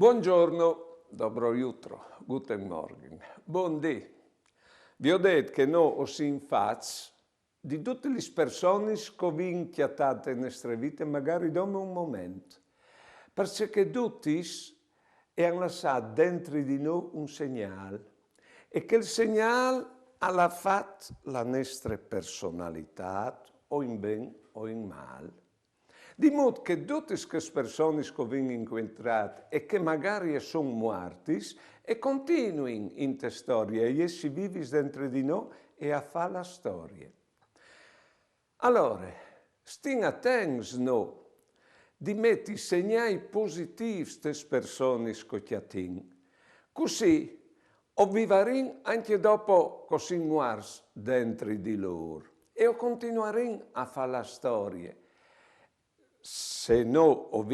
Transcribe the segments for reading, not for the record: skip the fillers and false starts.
Buongiorno, dobro jutro, guten Morgen, buondì. Vi ho detto che no o si infaz di tutte le persone che ho inchiatate nelle nostre vite, magari dopo un momento, perché tutti hanno lasciato dentro di noi un segnale e che il segnale ha fatto la nostra personalità, o in bene o in male. Di modo che tutte queste persone che ho incontrato e che magari sono morte e continuano in questa storia e si vivono dentro di noi e a fare la storia. Allora, stiamo attenti no, di mettere segnali positivi queste persone che abbiamo, così o vivremo anche dopo che siamo morti dentro di loro e continueremo a fare la storia. Se no ho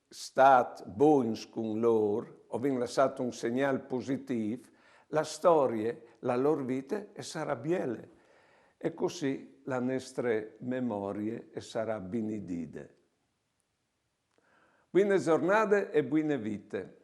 stato buoni con loro, ho lasciato un segnale positivo, la storia, la loro vita sarà bella e così la nostra memoria sarà benedita. Buone giornate e buone vite.